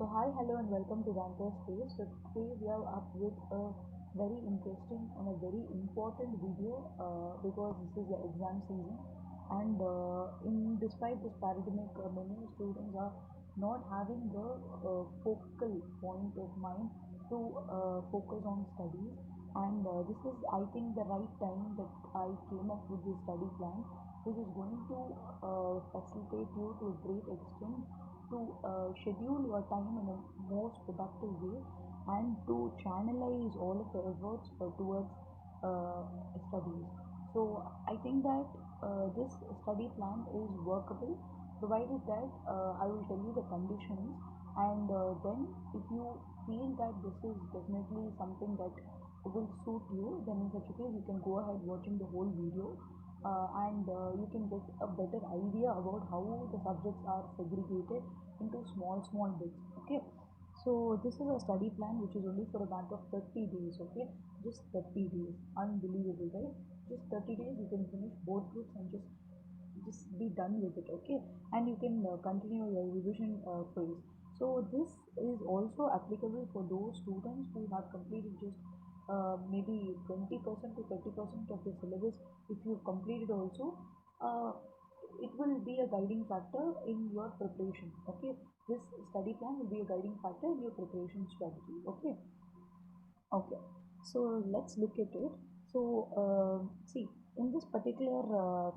So hi, hello, and welcome to Ranker Space. So today we are up with a very interesting and a very important video because this is the exam season, and in despite this pandemic, many students are not having the focal point of mind to focus on studies, and this is, I think, the right time that I came up with this study plan, which is going to facilitate you to a great extent to schedule your time in a most productive way and to channelize all of your efforts towards studies. So I think that this study plan is workable, provided that I will tell you the conditions, and then if you feel that this is definitely something that will suit you, then in such a case you can go ahead watching the whole video, and you can get a better idea about how the subjects are segregated into small bits. Okay, so this is a study plan which is only for a matter of 30 days. Okay, just 30 days, unbelievable, right? Just 30 days you can finish both groups and just be done with it. Okay, and you can continue your revision phase. So this is also applicable for those students who have completed just maybe 20% to 30% of the syllabus. If you completed also, uh, it will be a guiding factor in your preparation. Okay, this study plan will be a guiding factor in your preparation strategy. Okay. Okay, so let's look at it. So, see, in this particular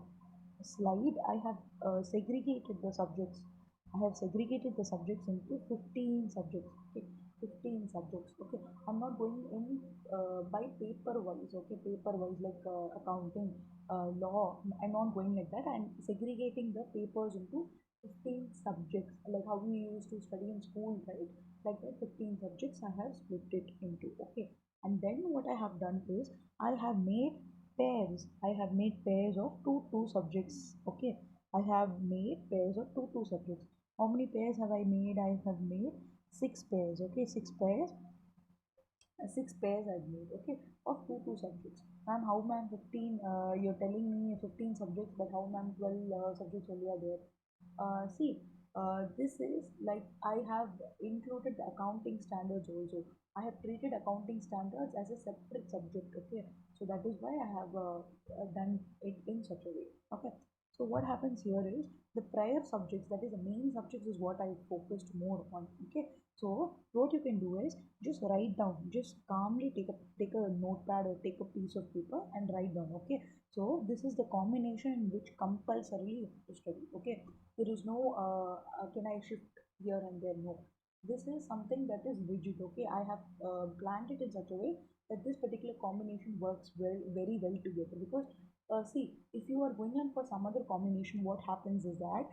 slide, I have segregated the subjects. I have segregated the subjects into 15 subjects. Okay, 15 subjects. Okay, I'm not going in by paper wise. Okay, paper wise like accounting, law. I'm not going like that. I'm segregating the papers into 15 subjects, like how we used to study in school, right? Like that, 15 subjects I have split it into. Okay, and then what I have done is I have made pairs of two subjects. Okay, I have made pairs of two subjects. How many pairs have I made? I have made six pairs. Okay, six pairs I've made. Okay, of two subjects. Ma'am, how ma'am 15? You're telling me 15 subjects, but how ma'am 12 subjects only are there? See, this is like I have included the accounting standards also. I have treated accounting standards as a separate subject. Okay, so that is why I have done it in such a way. Okay, so what happens here is the prior subjects, that is the main subjects, is what I focused more on. Okay, so what you can do is just write down, just calmly take a notepad or take a piece of paper and write down. Okay, so this is the combination in which compulsorily you have to study. Okay, there is no can I shift here and there? No, this is something that is rigid. Okay, I have planned it in such a way that this particular combination works very well together. Because see, if you are going on for some other combination, what happens is that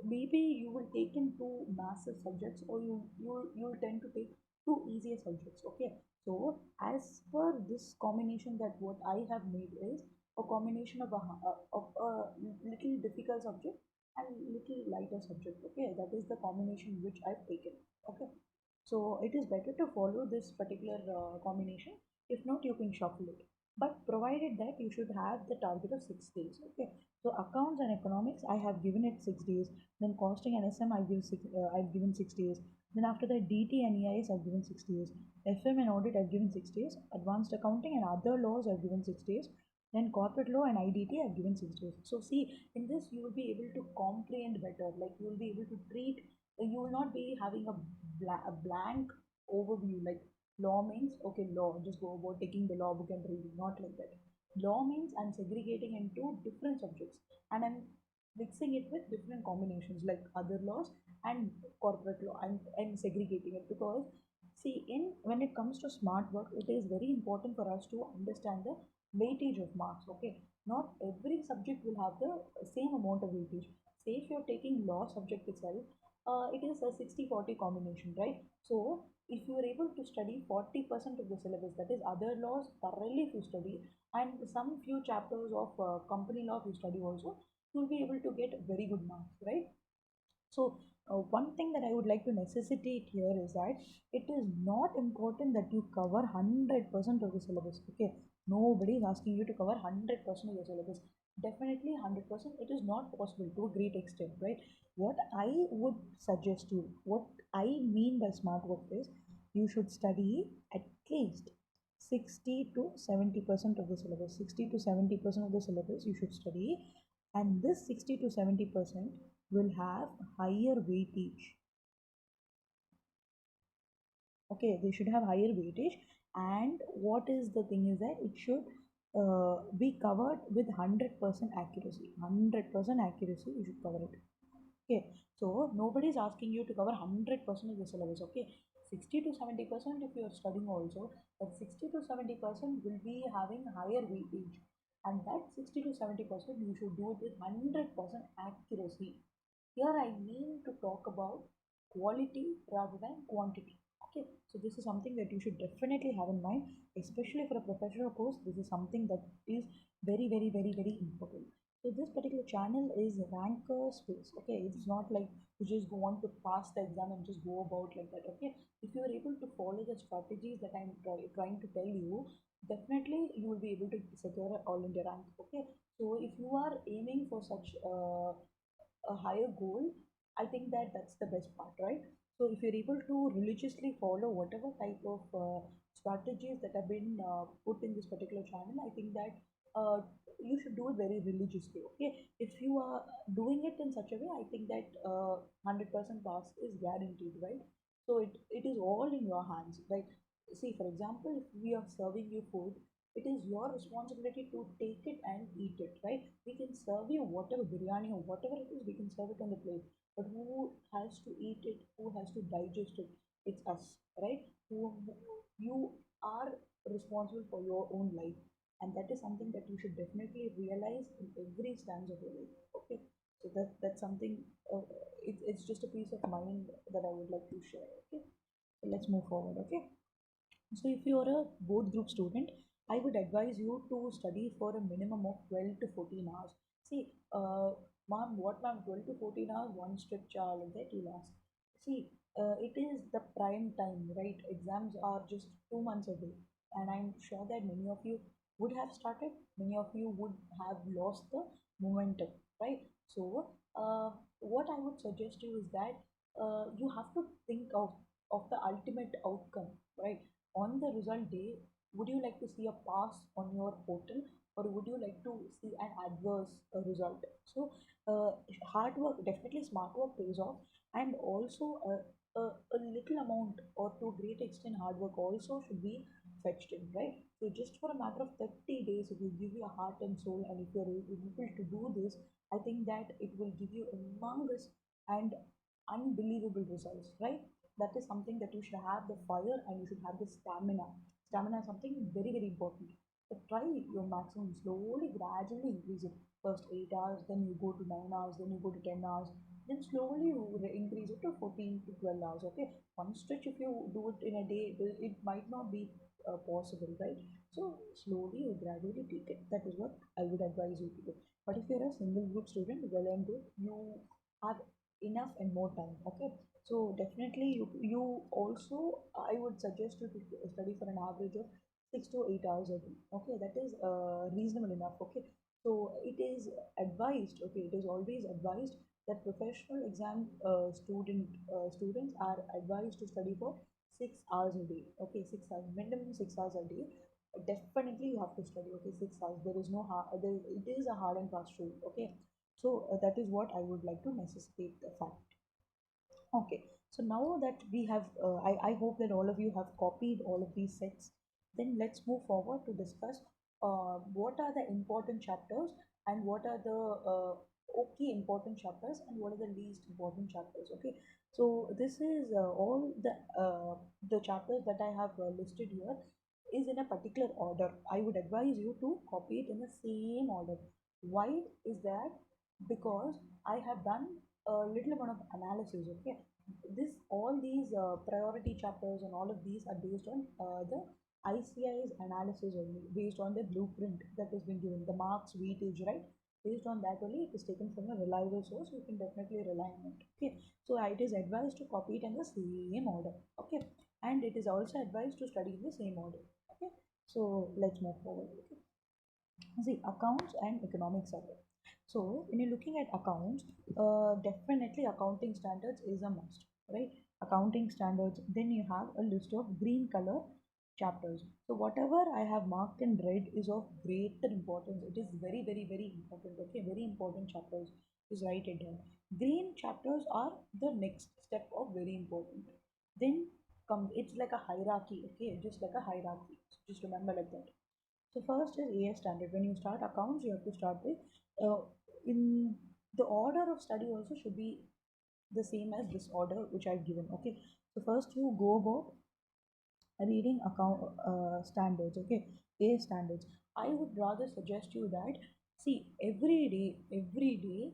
maybe you will take in two massive subjects, or you'll tend to take two easier subjects. Okay, so as per this combination, that what I have made is a combination of a little difficult subject and little lighter subject. Okay, that is the combination which I've taken. Okay, so it is better to follow this particular combination. If not, you can shuffle it, but provided that you should have the target of 6 days. Okay, so accounts and economics, I have given it 6 days. Then costing and SM, I've given 6 days. Then after that, DT and EIS, I've given 6 days. FM and audit, I've given 6 days. Advanced accounting and other laws, I've given 6 days. Then corporate law and IDT, I've given 6 days. So see, in this you will be able to comprehend better. Like you will be able to treat. You will not be having a blank overview. Like law means, okay, law, just go about taking the law book and reading. Not like that. Law means I'm segregating into different subjects, and I'm mixing it with different combinations like other laws and corporate law. I'm segregating it because see, in when it comes to smart work, it is very important for us to understand the weightage of marks. Okay, not every subject will have the same amount of weightage. Say if you're taking law subject itself, it is a 60-40 combination, right? So if you are able to study 40% of the syllabus, that is other laws thoroughly, if you study, and some few chapters of company law if you study also, you'll be able to get very good marks, right? So, one thing that I would like to necessitate here is that it is not important that you cover 100% of the syllabus. Okay, nobody is asking you to cover 100% of the syllabus. Definitely 100% it is not possible to a great extent, right? What I would suggest you, what I mean by smart work is you should study at least 60 to 70% of the syllabus. 60 to 70% of the syllabus you should study, and this 60 to 70% will have higher weightage. Okay, they should have higher weightage. And what is the thing is that it should be covered with 100% accuracy. 100% accuracy you should cover it. Okay, so nobody is asking you to cover 100% of the syllabus. Okay, 60 to 70% if you are studying also, that 60 to 70% will be having higher weightage, and that 60 to 70% you should do it with 100% accuracy. Here I mean to talk about quality rather than quantity. Okay, so this is something that you should definitely have in mind, especially for a professional course. This is something that is very, very, very, very important. So this particular channel is ranker space. Okay, it's not like you just go on to pass the exam and just go about like that. Okay, if you are able to follow the strategies that I'm trying to tell you, definitely you will be able to secure an all India rank. Okay, so if you are aiming for such a higher goal, I think that that's the best part, right? So if you're able to religiously follow whatever type of strategies that have been put in this particular channel, I think that you should do it very religiously. Okay, if you are doing it in such a way, I think that 100% pass is guaranteed, right? So it is all in your hands, right? See, for example, if we are serving you food, it is your responsibility to take it and eat it, right? We can serve you whatever biryani or whatever it is, we can serve it on the plate. But who has to eat it? Who has to digest it? It's us, right? You are responsible for your own life, and that is something that you should definitely realize in every stanza of your life. Okay, so that's something. It's just a peace of mind that I would like to share. Okay, so let's move forward. Okay, so if you're a both group student, I would advise you to study for a minimum of 12 to 14 hours. See, ma'am, what ma'am, 12 to 14 hours, one strict child, like that you'll ask. See, it is the prime time, right? Exams are just 2 months away, and I'm sure that many of you would have started, many of you would have lost the momentum, right? So, what I would suggest you is that you have to think of the ultimate outcome, right? On the result day, would you like to see a pass on your portal, or would you like to see an adverse result? So, hard work, definitely smart work pays off, and also a little amount or to a great extent, hard work also should be fetched in, right? So, just for a matter of 30 days, if you give your heart and soul, and if you're able to do this, I think that it will give you humongous and unbelievable results, right? That is something that you should have the fire, and you should have the stamina. Stamina is something very, very important. So try your maximum, slowly, gradually increase it. First 8 hours, then you go to 9 hours, then you go to 10 hours, then slowly you increase it to 14 to 12 hours. Okay, one stretch, if you do it in a day, it might not be possible, right? So slowly you gradually take it. That is what I would advise you to do. But if you're a single group student, well and good, you have enough and more time. Okay, so definitely you also, I would suggest you to study for an average of 6 to 8 hours a day. Okay, that is reasonable enough. Okay, so it is advised. Okay, it is always advised that professional exam students are advised to study for 6 hours a day. Okay, 6 hours, minimum 6 hours a day. Definitely you have to study. Okay, 6 hours. There is no hard. It is a hard and fast rule. Okay, so that is what I would like to necessitate the fact. Okay, so now that we have, I hope that all of you have copied all of these sets. Then let's move forward to discuss what are the important chapters, and what are the okay important chapters, and what are the least important chapters. Okay, so this is all the chapters that I have listed here is in a particular order. I would advise you to copy it in the same order. Why is that? Because I have done a little amount of analysis. Okay, this all these priority chapters and all of these are based on the ICI's analysis only, based on the blueprint that has been given, the marks weightage, right? Based on that only, it is taken from a reliable source. You can definitely rely on it. Okay, so it is advised to copy it in the same order. Okay, and it is also advised to study in the same order. Okay, so let's move forward. Okay, See, accounts and economics are there. So when you're looking at accounts, definitely accounting standards is a must, right? Accounting standards. Then you have a list of green color chapters. So whatever I have marked in red is of greater importance. It is very, very, very important. Okay, very important chapters. Just write it down. Green chapters are the next step of very important. Then come, it's like a hierarchy. Okay, just like a hierarchy. So just remember like that. So first is AS standard. When you start accounts, you have to start with in the order of study also should be the same as this order which I've given. Okay. So first you go about reading account standards. Okay, AS standards. I would rather suggest you that see every day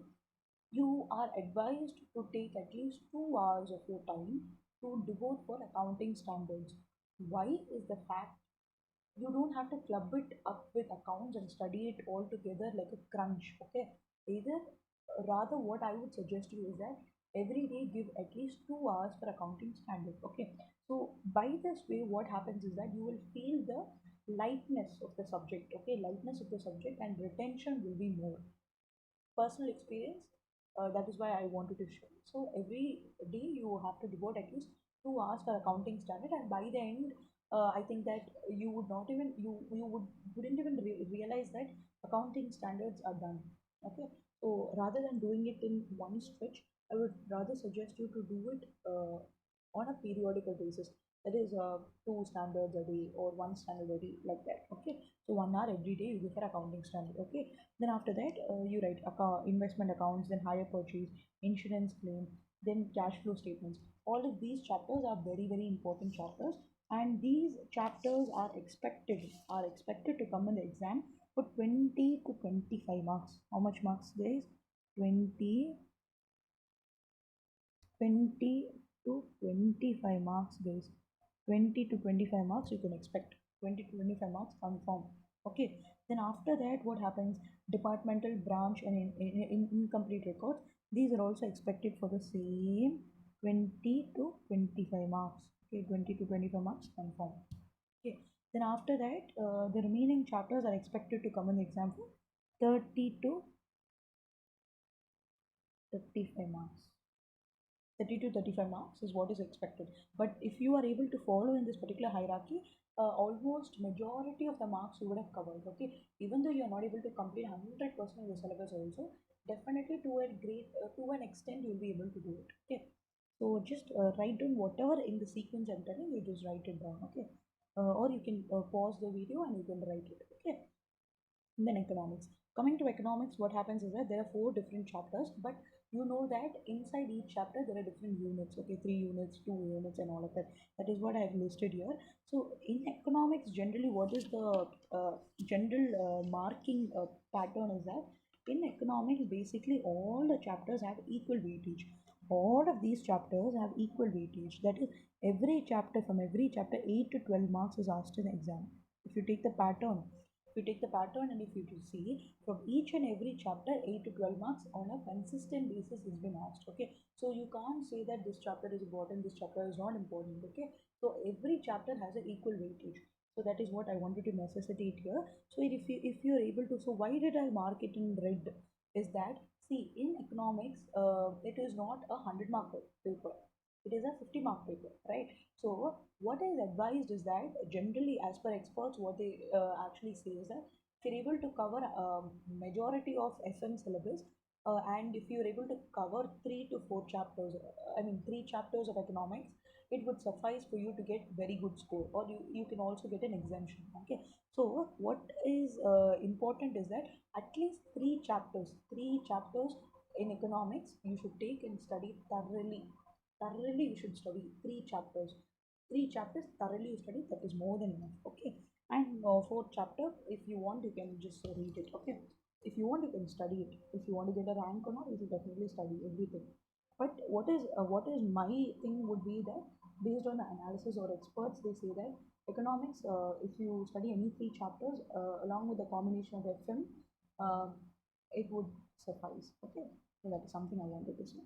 you are advised to take at least 2 hours of your time to devote for accounting standards. Why is the fact you don't have to club it up with accounts and study it all together like a crunch. Okay, either rather what I would suggest you is that every day give at least 2 hours for accounting standard. Okay, so by this way what happens is that you will feel the lightness of the subject. Okay, lightness of the subject and retention will be more personal experience. That is why I wanted to show. So every day you have to devote at least 2 hours for accounting standard, and by the end, I think that you would not even wouldn't even realize that accounting standards are done. Okay, so rather than doing it in one stretch, I would rather suggest you to do it on a periodical basis. That is two standards a day or one standard a day, like that. Okay, so 1 hour every day you go for accounting standard. Okay, then after that, you write investment accounts, then hire purchase, insurance claim, then cash flow statements. All of these chapters are very, very important chapters, and these chapters are expected to come in the exam for 20 to 25 marks. How much marks there is? 20, 20 to 25 marks, guys. 20 to 25 marks you can expect. 20 to 25 marks confirm. Okay, then after that what happens? Departmental branch and incomplete records, these are also expected for the same 20 to 25 marks. Okay, 20 to 25 marks confirm. Okay, then after that the remaining chapters are expected to come in the exam for 30 to 35 marks. 30 to 35 marks is what is expected. But if you are able to follow in this particular hierarchy, almost majority of the marks you would have covered. Okay, even though you are not able to complete 100% of the syllabus also, definitely to an extent you will be able to do it. Okay, so just write down whatever in the sequence I'm telling you, just write it down. Okay, or you can pause the video and you can write it. Okay, then economics. Coming to economics, what happens is that there are four different chapters, but you know that inside each chapter there are different units. Okay, 3 units, 2 units, and all of that. That is what I have listed here. So in economics, generally, what is the general marking pattern is that in economics, basically all the chapters have equal weightage. All of these chapters have equal weightage. That is, every chapter, 8 to 12 marks is asked in the exam. If you take the pattern, and if you to see from each and every chapter, 8 to 12 marks on a consistent basis has been asked. Okay, so you can't say that this chapter is important, this chapter is not important. Okay, so every chapter has an equal weightage. So that is what I wanted to necessitate here. So if you're able to, so why did I mark it in red is that, see, in economics it is not a 100 mark paper, it is a 50-mark paper, right? So what is advised is that generally, as per experts, what they actually say is that if you're able to cover majority of FM syllabus, and if you're able to cover 3 to 4 chapters, I mean 3 chapters of economics, it would suffice for you to get very good score, or you can also get an exemption. Okay, so what is important is that at least 3 chapters in economics you should take and study thoroughly. Thoroughly you should study 3 chapters. 3 chapters thoroughly you study, that is more than enough. Okay, and fourth chapter, if you want you can just read it. Okay, if you want you can study it. If you want to get a rank or not, you should definitely study everything. But what is my thing would be that, based on the analysis or experts, they say that economics, if you study any 3 chapters along with a combination of FM, uh, it would suffice. Okay, so that is something I wanted to say.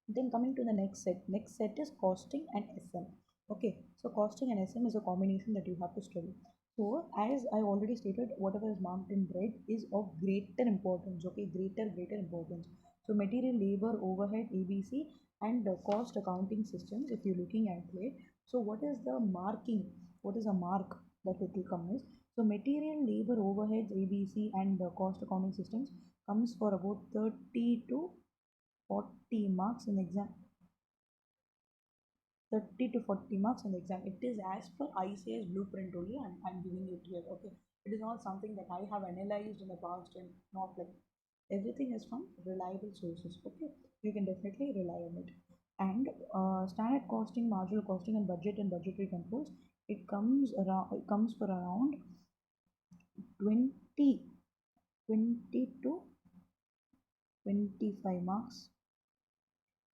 Then coming to the next set. Next set is costing and SM. Okay, so costing and SM is a combination that you have to study. So, as I already stated, whatever is marked in red is of greater importance, okay, greater importance. So, material, labor, overhead, ABC, and the cost accounting systems, if you're looking at it. So, what is the marking? What is a mark that it will come is? So, material, labor, overheads, ABC, and the cost accounting systems comes for about 30 to 40 marks in exam. 30 to 40 marks on the exam. It is as per ICS blueprint only, and I'm giving it here. Okay, it is not something that I have analyzed in the past, and not like everything is from reliable sources. Okay, you can definitely rely on it. And standard costing, marginal costing, and budget and budgetary controls. It comes around. It comes for around 20, 20 to 25 marks,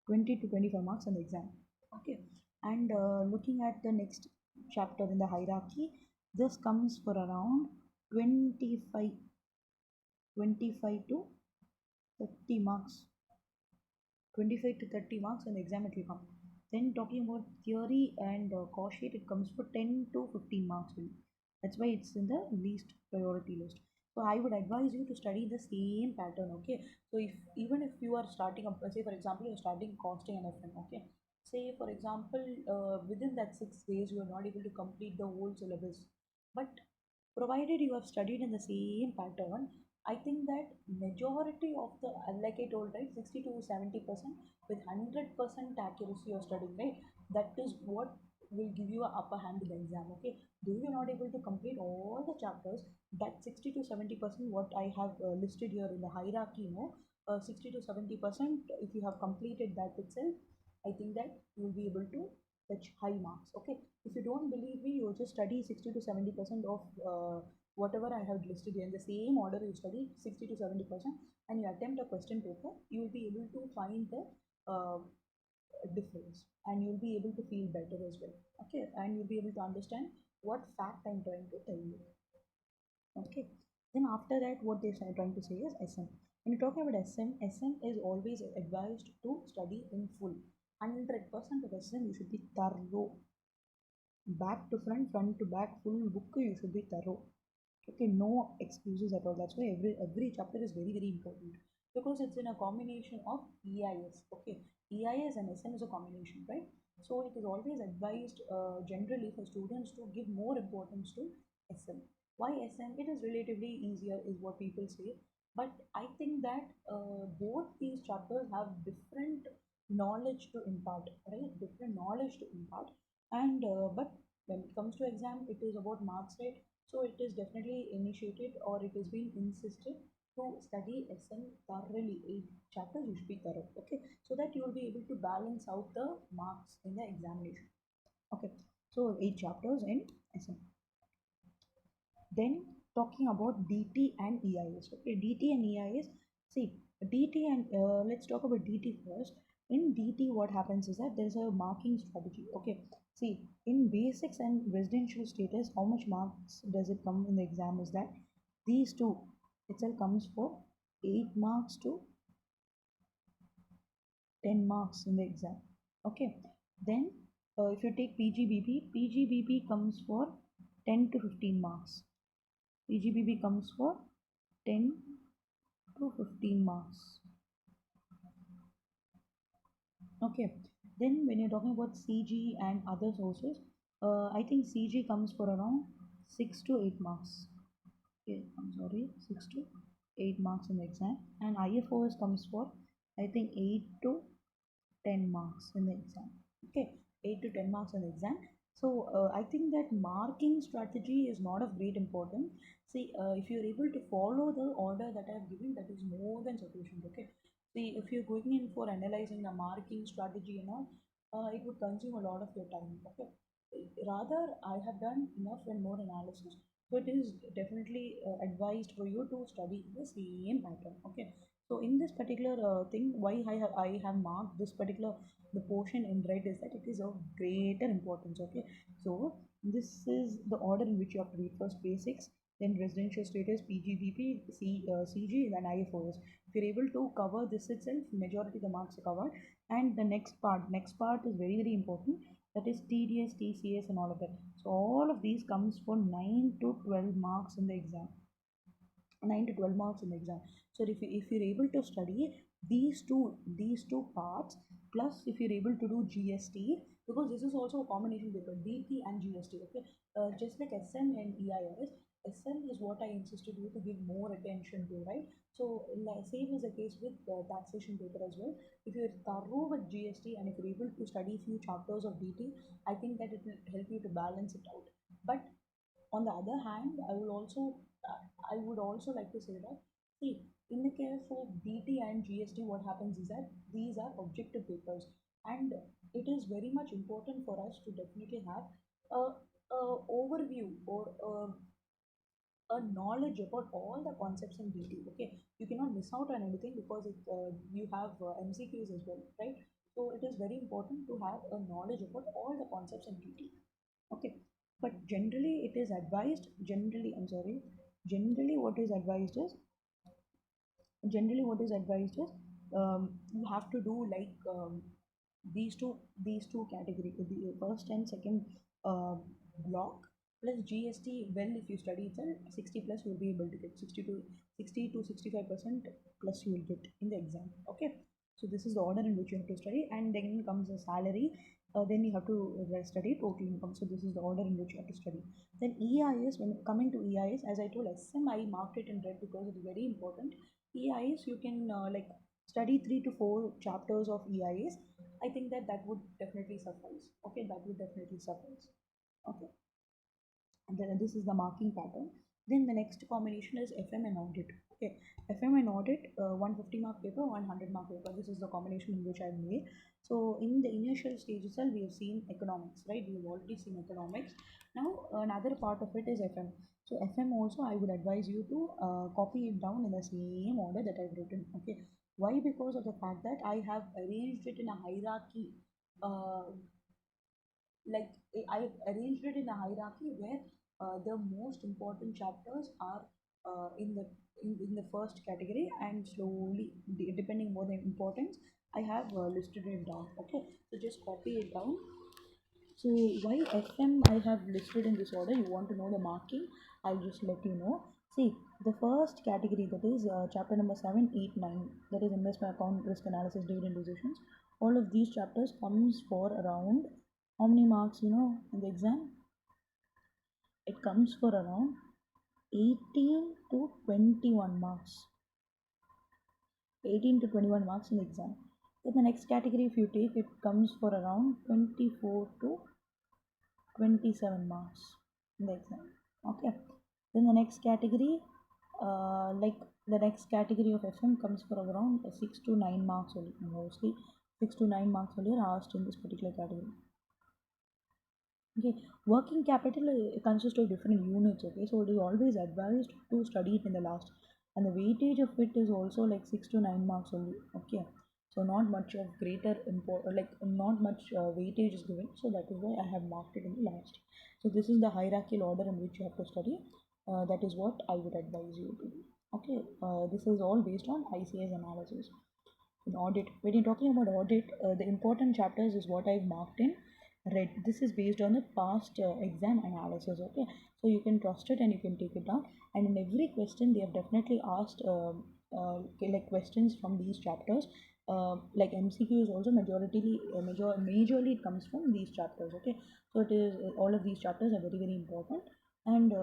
20 to 25 marks on the exam. Okay, and looking at the next chapter in the hierarchy, this comes for around 25, 25 to 30 marks, 25 to 30 marks on the exam it will come. Then talking about theory and cost sheet, it comes for 10 to 15 marks only. That's why it's in the least priority list. So I would advise you to study the same pattern. Okay, so if even if you are starting up, say for example you're starting costing and FM. Okay, say for example within that 6 days you are not able to complete the whole syllabus, but provided you have studied in the same pattern, I think that majority of the, like I told, right, 60 to 70% with 100% accuracy you're studying, right, that is what will give you an upper hand in the exam. Okay, though you're not able to complete all the chapters, that 60 to 70% what I have listed here in the hierarchy, 60 to 70%, if you have completed that itself, I think that you will be able to fetch high marks. Okay, if you don't believe me, you just study 60 to 70% of whatever I have listed here in the same order. You study 60 to 70% and you attempt a question paper, you will be able to find the uh, difference, and you'll be able to feel better as well. Okay, and you'll be able to understand what fact I'm trying to tell you. Okay, then after that, what they're trying to say is SM. When you're talking about SM is always advised to study in full. 100% of SM you should be thorough, back to front, front to back, full book you should be thorough. Okay, no excuses at all. That's why every chapter is very very important, because it's in a combination of EIS. Okay, EIS and SM is a combination, right? So it is always advised generally for students to give more importance to SM. Why SM? It is relatively easier, is what people say. But I think that both these chapters have different knowledge to impart, right? Different knowledge to impart, and but when it comes to exam, it is about marks, right? So it is definitely initiated, or it is being insisted to study SM thoroughly. 8 chapters you should be thorough. Okay, so that you will be able to balance out the marks in the examination. Okay, so 8 chapters in SM. Then talking about DT and EIS. Okay, DT and EIS. See, DT and let's talk about DT first. In DT, what happens is that there's a marking strategy. Okay, see, in basics and residential status, how much marks does it come in the exam? Is that these two itself comes for 8 marks to 10 marks in the exam. Okay, then if you take PGBP comes for 10 to 15 marks. PGBB comes for 10 to 15 marks. Okay, then when you're talking about CG and other sources, I think CG comes for around 6 to 8 marks. Okay, I'm sorry, 6 to 8 marks in the exam, and IFOS comes for I think 8 to 10 marks in the exam. Okay, 8 to 10 marks in the exam. So I think that marking strategy is not of great importance. See, if you're able to follow the order that I have given, that is more than sufficient. Okay, see, if you're going in for analyzing the marking strategy and all, it would consume a lot of your time. Okay, rather I have done enough and more analysis, so it is definitely advised for you to study the same pattern. Okay, so in this particular thing, why I have marked this particular the portion in red is that it is of greater importance. Okay, so this is the order in which you have to read: first basics, then residential status, PGBP, CG, then IFOS. If you're able to cover this itself, majority of the marks are covered. And the next part is very very important. that is TDS, TCS, and all of that. So all of these comes for 9 to 12 marks in the exam. 9 to 12 marks in the exam. So if you're able to study these two parts, plus if you're able to do GST, because this is also a combination paper, DT and GST. Okay, just like SM and EIS, SM is what I insisted you to give more attention to, right? So same is the case with the taxation paper as well. If you're thorough with GST and if you're able to study few chapters of DT, I think that it will help you to balance it out. But on the other hand, I would also like to say that, see, in the case of DT and GST, what happens is that these are objective papers, and it is very much important for us to definitely have a, a overview or a knowledge about all the concepts in DT. Okay, you cannot miss out on anything because you have MCQs as well, right? So it is very important to have a knowledge about all the concepts in DT. Okay, but generally what is advised is you have to do like these two category, the first and second uh, block plus GST. Well, if you study itself 60 plus, you will be able to get 60 to 65% plus you will get in the exam. Okay, so this is the order in which you have to study, and then comes the salary. Then you have to study total income. So this is the order in which you have to study. Then EIS, when coming to EIS, as I told, SMI marked it in red because it is very important. EIS, you can like study 3 to 4 chapters of EIS. I think that would definitely suffice. Okay, that would definitely suffice. Okay, and then this is the marking pattern. Then the next combination is FM and audit. Okay, FM and audit, 150 mark paper, 100 mark paper. This is the combination in which I made. So in the initial stage itself, we have seen economics, right? We have already seen economics. Now another part of it is FM. So FM also, I would advise you to copy it down in the same order that I've written. Okay, why? Because of the fact that I have arranged it in a hierarchy. Uh, like I arranged it in a hierarchy where the most important chapters are in the first category, and slowly, depending on the importance, I have listed it down. Okay, so just copy it down. So why FM I have listed in this order? You want to know the marking? I'll just let you know. See, the first category, that is chapter number 7, 8, 9, that is investment account, risk analysis, dividend decisions. All of these chapters comes for around how many marks, in the exam? It comes for around 18 to 21 marks. 18 to 21 marks in the exam. Then the next category, if you take, it comes for around 24 to 27 marks in the exam. Okay, then the next category, like the next category of FM comes for around 6 to 9 marks only. Mostly 6 to 9 marks only are asked in this particular category. Okay, working capital consists of different units. Okay, so it is always advised to study it in the last, and the weightage of it is also like 6 to 9 marks only. Okay, so not much of greater import, like not much weightage is given. So that is why I have marked it in the last. So this is the hierarchical order in which you have to study. That is what I would advise you to do. Okay, this is all based on ICS analysis. In audit, when you're talking about audit, the important chapters is what I've marked in red. This is based on the past exam analysis. Okay, so you can trust it and you can take it down. And in every question, they have definitely asked like questions from these chapters. Like MCQ is also majorly it comes from these chapters. Okay, so it is all of these chapters are very important, and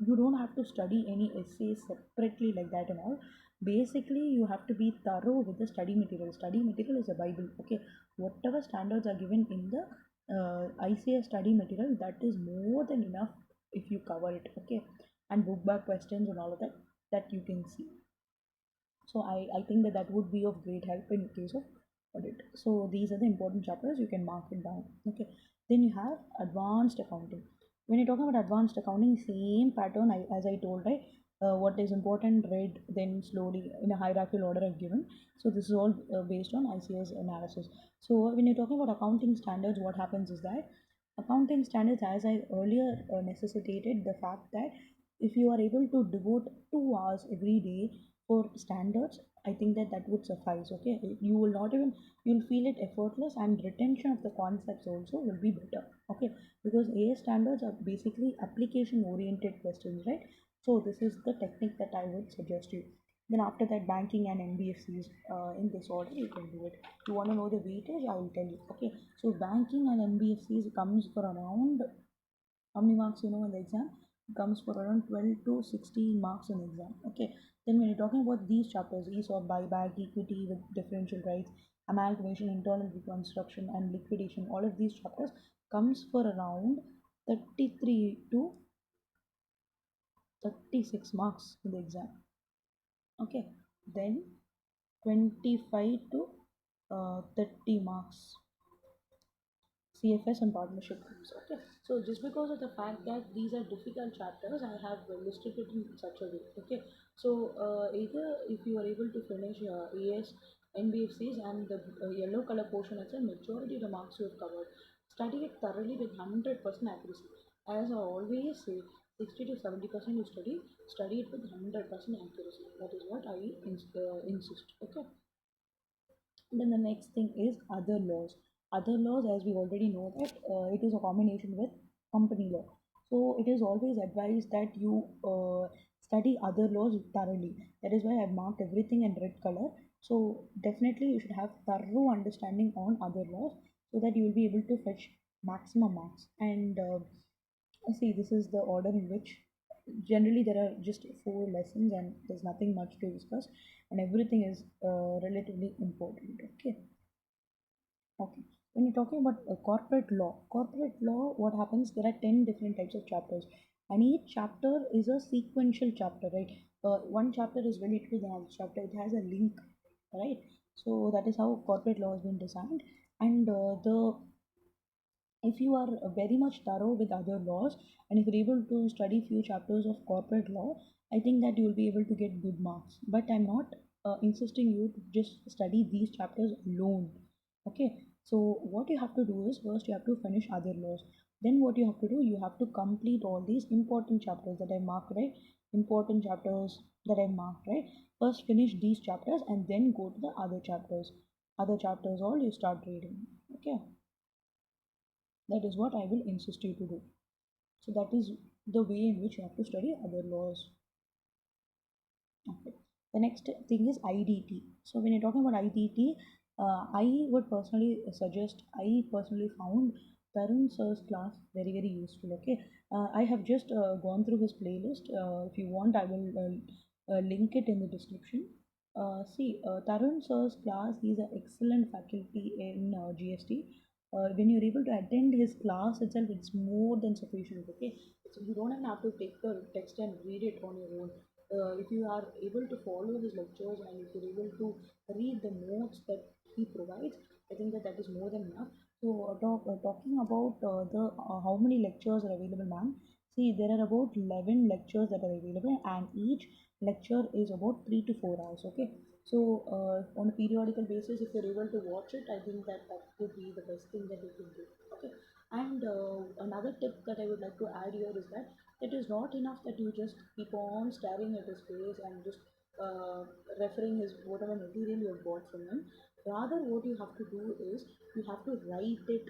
you don't have to study any essays separately like that and all. Basically, you have to be thorough with the study material. Study material is a bible. Okay, whatever standards are given in the ICS study material, that is more than enough if you cover it. Okay, and book back questions and all of that you can see. So I think that would be of great help in case of audit. So these are the important chapters, you can mark it down. Okay, then you have advanced accounting. When you're talking about advanced accounting, same pattern as I told, right? What is important, read, then slowly in a hierarchical order I've given. So this is all based on ICS analysis. So when you're talking about accounting standards, what happens is that accounting standards, as I earlier necessitated the fact that if you are able to devote 2 hours every day for standards, I think that that would suffice. Okay, you will not even, you'll feel it effortless, and retention of the concepts also will be better. Okay, because AS standards are basically application oriented questions, right? So this is the technique that I would suggest you. Then after that, banking and NBFCs, in this order you can do it. You want to know the weightage, I will tell you. Okay, so banking and NBFCs comes for around, how many marks you know in the exam? It comes for around 12 to 16 marks in the exam. Okay, then when you're talking about these chapters, ESOP, buyback, equity with differential rights, amalgamation, internal reconstruction, and liquidation, all of these chapters comes for around 33 to 36 marks in the exam. Okay, then 25 to 30 marks CFS and partnership groups. Okay, so just because of the fact that these are difficult chapters, I have listed it in such a way. Okay, so either if you are able to finish AS, NBFCs, and the yellow color portion as a majority of the marks you have covered, study it thoroughly with 100% accuracy. As I always say, 60 to 70% you study it with 100% accuracy. That is what I insist. Okay. Then the next thing is other laws. Other laws, as we already know, that it is a combination with company law. So it is always advised that you study other laws thoroughly. That is why I've marked everything in red color. So definitely you should have thorough understanding on other laws so that you will be able to fetch maximum marks. And see, this is the order in which generally there are just four lessons and there's nothing much to discuss, and everything is relatively important. Okay, okay. When you're talking about corporate law, what happens? There are 10 different types of chapters, and each chapter is a sequential chapter, right? One chapter is related to the other chapter. It has a link, right? So that is how corporate law has been designed, and the if you are very much thorough with other laws, and if you're able to study few chapters of corporate law, I think that you will be able to get good marks. But I'm not insisting you to just study these chapters alone. Okay, so what you have to do is first you have to finish other laws. Then what you have to do, you have to complete all these important chapters that I marked, right? Important chapters that I marked, right? First finish these chapters and then go to the other chapters. Other chapters all you start reading. Okay, that is what I will insist you to do. So that is the way in which you have to study other laws. Okay. The next thing is IDT. So when you're talking about IDT, I would personally suggest, I personally found Tarun sir's class very, very useful. Okay. I have just gone through his playlist. If you want, I will link it in the description. See, Tarun sir's class, he's an excellent faculty in GST. When you're able to attend his class itself, it's more than sufficient. Okay, so you don't even have to take the text and read it on your own. If you are able to follow his lectures and if you're able to read the notes that he provides, I think that that is more than enough. So, talking about how many lectures are available, ma'am. See, there are about 11 lectures that are available, and each lecture is about 3 to 4 hours. Okay, so on a periodical basis, if you're able to watch it, I think that that would be the best thing that you can do. Okay, and another tip that I would like to add here is that it is not enough that you just keep on staring at his face and just referring his whatever material you have bought from him. Rather, what you have to do is you have to write it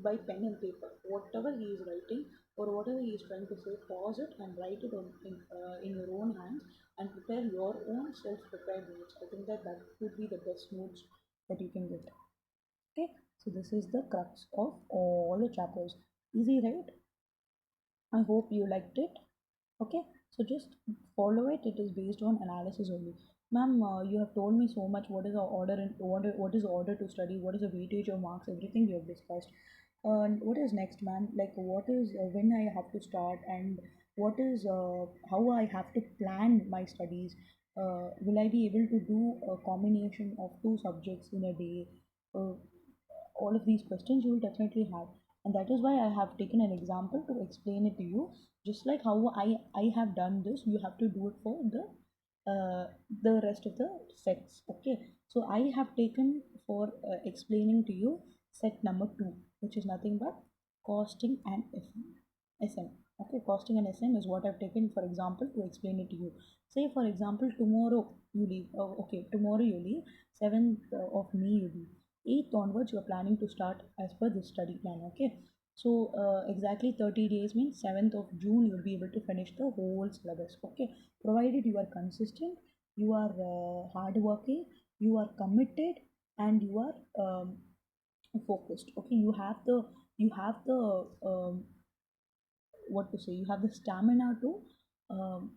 by pen and paper. Whatever he is writing or whatever he is trying to say, pause it and write it in your own hands and prepare your own self-prepared notes. I think that that would be the best notes that you can get. Okay, so this is the crux of all the chapters. Easy, right? I hope you liked it. Okay, so just follow it. It is based on analysis only. Ma'am, you have told me so much. What is the order and what is the order to study? What is the weightage of marks? Everything you have discussed. And what is next, ma'am? Like, what is when I have to start, and what is how I have to plan my studies? Will I be able to do a combination of two subjects in a day? All of these questions you will definitely have, and that is why I have taken an example to explain it to you. Just like how I have done this, you have to do it for the rest of the sets. Okay, so I have taken for explaining to you set number 2, which is nothing but costing and SM. Okay, costing and SM is what I've taken for example to explain it to you. Say for example tomorrow you leave. Okay, tomorrow you leave. 7th of May you leave. 8th onwards you are planning to start as per this study plan. Okay. So exactly 30 days means 7th of June you will be able to finish the whole syllabus. Okay. Provided you are consistent, you are hardworking, you are committed, and you are focused. Okay. You have the what to say, you have the stamina to um,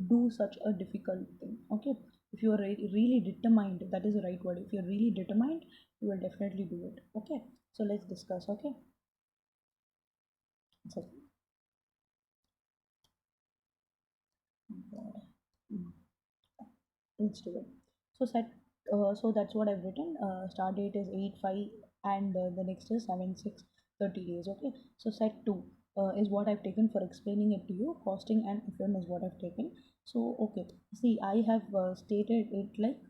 do such a difficult thing. Okay, if you are really determined, that is the right word. If you're really determined, you will definitely do it. Okay, so let's discuss. Okay, so mm, let's do it. So that's what I've written. Start date is 8/5 and the next is 7/6, 30 days. Okay, so set 2 is what I've taken for explaining it to you. Costing and FM is what I've taken. So okay, see, I have stated it like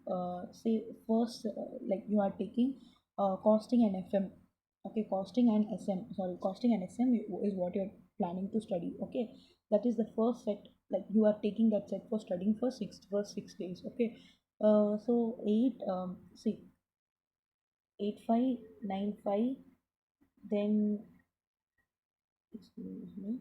say first like you are taking costing and FM. Okay, costing and SM. Sorry, costing and SM is what you're planning to study. Okay, that is the first set. Like you are taking that set for studying for first 6 days. Okay, so 8 5 9 5, then excuse me,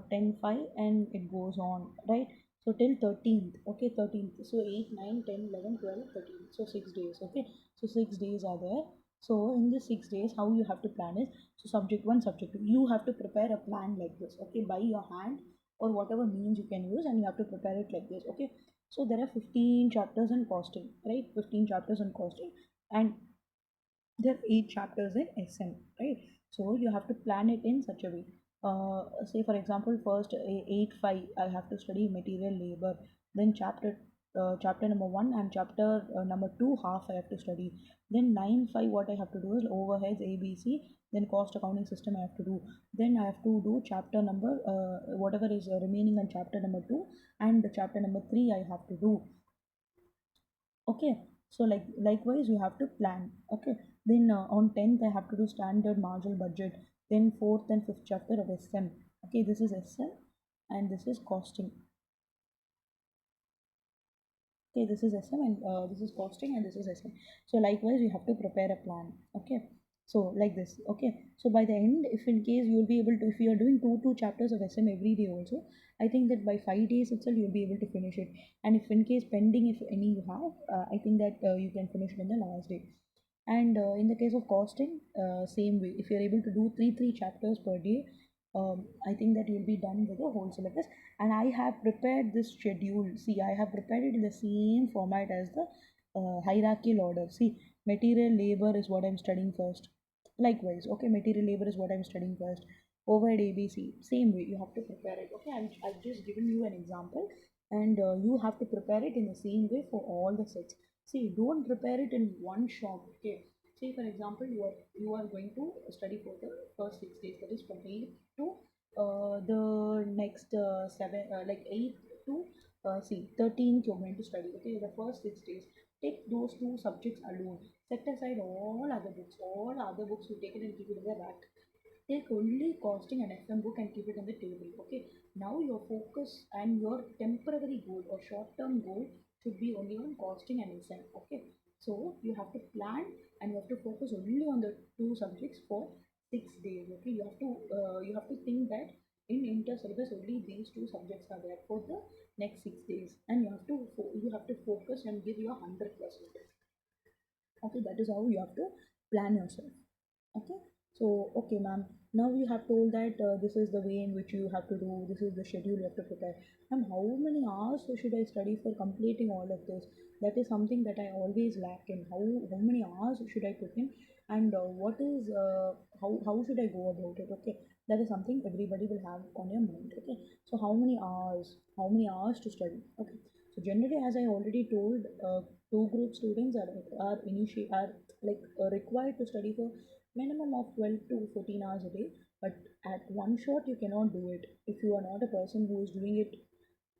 10 5, and it goes on, right? So till 13th. Okay, 13th. So 8 9 10 11 12 13, so 6 days. Okay, so 6 days are there. So in the 6 days how you have to plan is, so subject 1, subject 2, you have to prepare a plan like this. Okay, by your hand or whatever means you can use, and you have to prepare it like this. Okay, so there are 15 chapters in costing, right? 15 chapters in costing, and there are 8 chapters in SM, right? So you have to plan it in such a way. Say for example, first 8/5, I have to study material labor. Then chapter number 1 and chapter number 2 half I have to study. Then 9/5, what I have to do is overheads ABC. Then cost accounting system I have to do. Then I have to do chapter number whatever is remaining on chapter number 2, and the chapter number 3 I have to do. Okay, so like likewise you have to plan. Okay, then on 10th I have to do standard marginal budget. Then fourth and fifth chapter of SM. Okay, this is SM and this is costing. Okay, this is SM and this is costing and this is SM. So likewise you have to prepare a plan. Okay, so like this. Okay, so by the end, if in case you will be able to, if you are doing two chapters of SM every day also, I think that by 5 days itself you'll be able to finish it. And if in case pending, if any you have, I think that you can finish it in the last day. And in the case of costing, same way. If you're able to do three chapters per day, I think that you'll be done with the whole syllabus. And I have prepared this schedule. See, I have prepared it in the same format as the hierarchical order. See, material labor is what I'm studying first. Likewise, okay, material labor is what I'm studying first. Overhead ABC, same way. You have to prepare it. Okay, I've just given you an example, and you have to prepare it in the same way for all the sets. See, don't prepare it in one shot. Okay. Say for example, you are going to study for the first 6 days. That is from 8 to the next seven, like 8 to see 13th. You're going to study. Okay, the first 6 days. Take those two subjects alone. Set aside all other books. All other books you take it and keep it in the rack. Take only costing and FM book and keep it on the table. Okay. Now your focus and your temporary goal or short-term goal should be only on costing and SM. Okay. So you have to plan and you have to focus only on the two subjects for 6 days. Okay. You have to think that in inter syllabus only these two subjects are there for the next 6 days, and you have to focus and give your 100%. Okay, that is how you have to plan yourself. Okay, so okay ma'am, now you have told that this is the way in which you have to do, this is the schedule you have to prepare. Ma'am, how many hours should I study for completing all of this? That is something that I always lack in. How many hours should I put in, and what is how should I go about it? Okay, that is something everybody will have on your mind. Okay, so how many hours to study? Okay, so generally, as I already told, two group students are like required to study for minimum of 12 to 14 hours a day, but at one shot you cannot do it if you are not a person who is doing it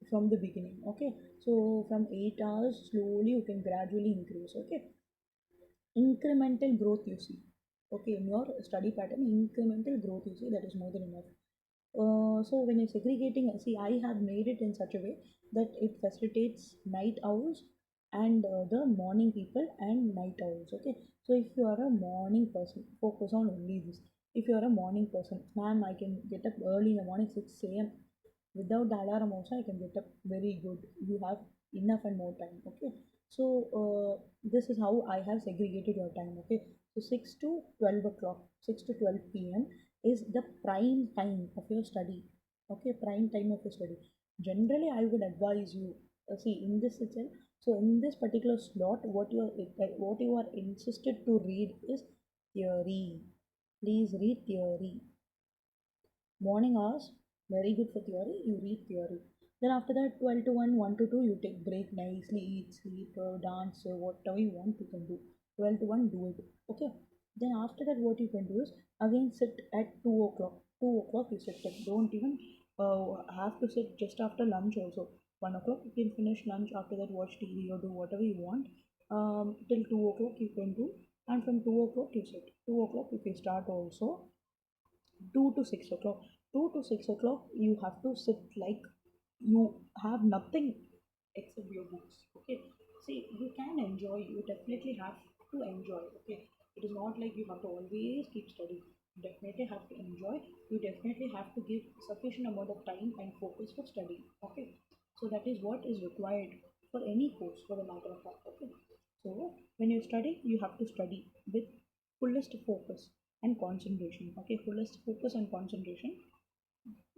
from the beginning. Okay, so from 8 hours slowly you can gradually increase. Okay, incremental growth you see. Okay, in your study pattern, incremental growth you see, that is more than enough. So when you're segregating, see, I have made it in such a way that it facilitates night owls and the morning people and night owls. Okay, so if you are a morning person, focus on only this. If you are a morning person, ma'am, I can get up early in the morning, 6 a.m. Without the alarm also, I can get up very good. You have enough and more time. Okay, so this is how I have segregated your time. Okay, so 6 to 12 o'clock, 6 to 12 p.m. is the prime time of your study. Okay, prime time of your study. Generally I would advise you, see, in this itself, so in this particular slot, what you are insisted to read is theory. Please read theory. Morning hours, very good for theory. You read theory. Then after that, 12 to 1, 1 to 2, you take break nicely, eat, sleep, dance, whatever you want, you can do. 12 to 1, do it. Okay. Then after that, what you can do is again sit at 2 o'clock. 2 o'clock, you sit up. Don't even have to sit just after lunch also. 1 o'clock, you can finish lunch. After that, watch TV or do whatever you want. Till 2 o'clock, you can do. And from 2 o'clock, you sit. 2 o'clock, you can start also. 2 to 6 o'clock. 2 to 6 o'clock, you have to sit like you have nothing except your books. Okay, see, you can enjoy, you definitely have to enjoy. Okay, it is not like you have to always keep studying. You definitely have to enjoy. You definitely have to give sufficient amount of time and focus for studying. Okay, so that is what is required for any course, for the matter of fact. Okay, so when you study, you have to study with fullest focus and concentration. Okay, fullest focus and concentration.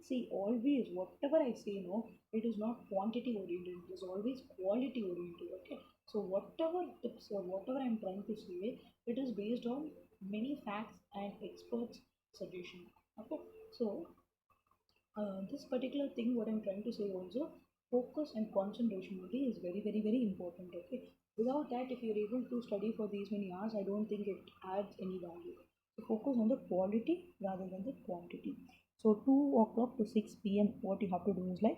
See, always whatever I say, no, it is not quantity oriented, it is always quality oriented. Okay, so whatever tips or whatever I'm trying to say, it is based on many facts and experts' suggestion. Okay, so this particular thing, what I'm trying to say also, focus and concentration really is very, very, very important. Okay, without that, if you're able to study for these many hours, I don't think it adds any value. So focus on the quality rather than the quantity. So 2 o'clock to 6 p.m., what you have to do is like